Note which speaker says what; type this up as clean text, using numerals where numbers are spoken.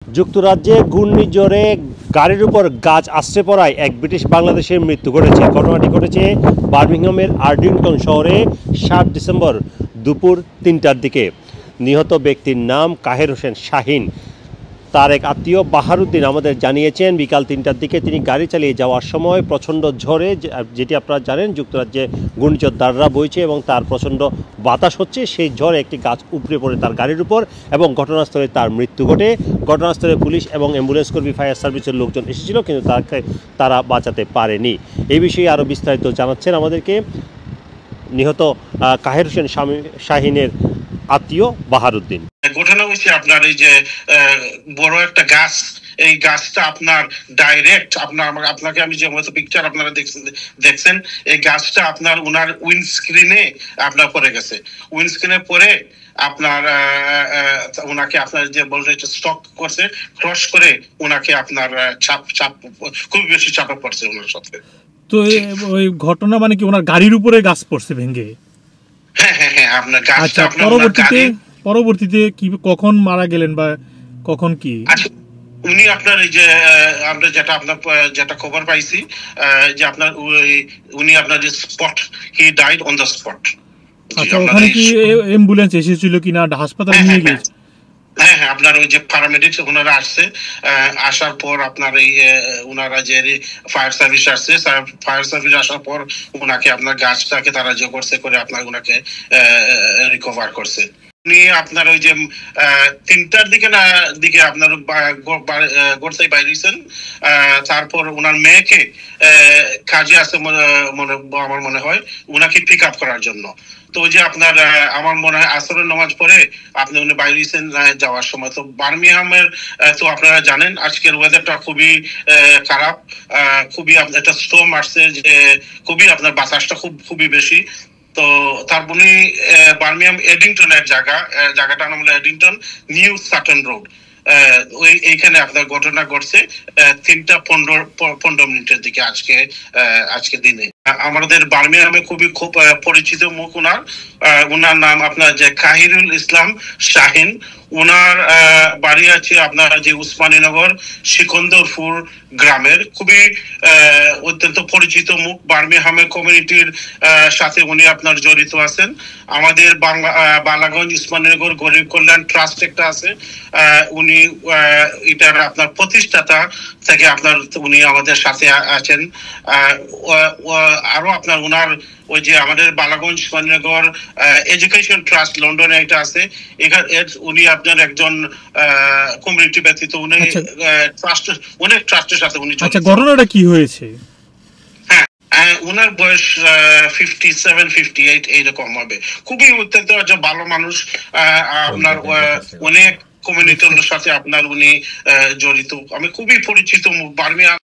Speaker 1: যুক্তরাজ্যে ঘূর্ণিঝড়ে গাড়ির উপর গাছ আছড়ে পড়ায় এক ব্রিটিশ বাংলাদেশের মৃত্যু ঘটেছে। ঘটনাটি ঘটেছে বার্মিংহামের আর্ডিংটন শহরে ৭ ডিসেম্বর দুপুর ৩টার দিকে। নিহত ব্যক্তির নাম কাহের হোসেন শাহিন। তার এক আত্মীয় বাহারুদ্দিন আমাদের জানিয়েছেন, বিকাল ৩টার দিকে তিনি গাড়ি চালিয়ে যাওয়ার সময় প্রচণ্ড ঝড়ে, যেটি আপনারা জানেন যুক্তরাজ্যে ঘূর্ণিঝড় দাররা বইছে এবং তার প্রচণ্ড বাতাস হচ্ছে, সেই ঝড়ে একটি গাছ উপড়ে পড়ে তার গাড়ির উপর এবং ঘটনাস্থলে তার মৃত্যু ঘটে। ঘটনাস্থলে পুলিশ এবং অ্যাম্বুলেন্স কর্মী, ফায়ার সার্ভিসের লোকজন এসেছিল, কিন্তু তারা বাঁচাতে পারেনি। এই বিষয়ে আরও বিস্তারিত জানাচ্ছেন আমাদেরকে নিহত কাহের হোসেন শাহিনের আত্মীয় বাহারুদ্দিন।
Speaker 2: ঘটনা হয়েছে আপনার এই যে বড় একটা গাছ, এই গাছটা আপনার ডাইরেক্ট আপনাকে আমি যে মতো পিকচার আপনারা দেখছেন, এই গাছটা আপনার ওনার উইন্ডস্ক্রিনে আপনার পড়ে গেছে। উইন্ডস্ক্রিনে পড়ে আপনার ওনাকে আপনার যে বলতে স্টক করছে, ক্রস করে ওনাকে আপনার চাপ খুব বেশি চাপে পড়ছে ওনার সাথে।
Speaker 3: তো ওই ঘটনা মানে কি ওনার গাড়ির উপরে গাছ পড়ছে ভেঙে?
Speaker 2: হ্যাঁ আপনার গাছটা
Speaker 3: পরবর্তীতে কি কখন মারা গেলেন বা কখন কি?
Speaker 2: উনি আপনার এই যে আমরা যেটা খবর পাইছি যে আপনার উনি আপনার যে spot, he died on the spot.
Speaker 3: আচ্ছা, ওখানে কি অ্যাম্বুলেন্স এসেছিল কিনা, হাসপাতালে নিয়ে গিয়েছে?
Speaker 2: হ্যাঁ আপনার ওই যে প্যারামেডিক্স ওনারা আসছে, আসার পর আপনার এই ওনারা যে ফায়ার সার্ভিস আসছে, ফায়ার সার্ভিস আসার পর ওনাকে আপনার গাছটাকে তারা যে করছে করে আপনার ওনাকে রিকভার করছে। উনি আপনার ওই যে ৩টার দিকে আপনার ঘর থেকে বাইরে হয়েছেন। তারপর ওনার মেয়েকে কাজে আছে আমার মনে হয় ওনাকে পিক আপ করার জন্য। তো ওই যে আপনার আমার মনে হয় আসরের নামাজ পড়ে আপনি উনি বাইরে হয়েছেন যাওয়ার সময়। তো বার্মিংহামের তো আপনারা জানেন আজকের ওয়েদারটা খুবই খারাপ, খুবই একটা স্টর্ম আসছে, যে খুবই আপনার বাতাসটা খুবই বেশি। তো তারপরে বার্মিংহাম এডিংটনের জায়গাটার নাম হলো এডিংটন নিউ সাটন রোড। এইখানে আপনার ঘটনা ঘটছে 3:15 দিকে আজকে দিনে। আমাদের বার্মিংহামে খুব পরিচিত মুখ ওনার নাম আপনার যে কাহিরুল ইসলাম শাহিন। ওনার বাড়ি আছে আপনার যে উসমানীনগর সিকন্দরপুর গ্রামের। খুবই অত্যন্ত পরিচিত মুখ, বার্মিংহামের কমিউনিটির সাথে উনি আপনার জড়িত আছেন। আমাদের বালাগঞ্জ উসমানীনগর গরিব কল্যাণ ট্রাস্ট একটা আছে, উনি এটার আপনার প্রতিষ্ঠাতা থেকে আপনার উনি আমাদের সাথে আছেন। আরো আপনার ওনার ওই যে আমাদের বালাগঞ্জ উসমানীনগর এডুকেশন ট্রাস্ট লন্ডনে একটা আছে, উনি আপনার একজন কমিউনিটি ব্যতীত উনি অনেক ট্রাস্টের সাথে উনি।
Speaker 3: আচ্ছা, ঘটনাটা কি হয়েছে?
Speaker 2: ওনার বয়স 57-58 এইরকম হবে। খুবই অত্যন্ত ভালো মানুষ, আপনার অনেক কমিউনিটির সাথে আপনার উনি জড়িত। আমি খুবই পরিচিত বার্মিংহাম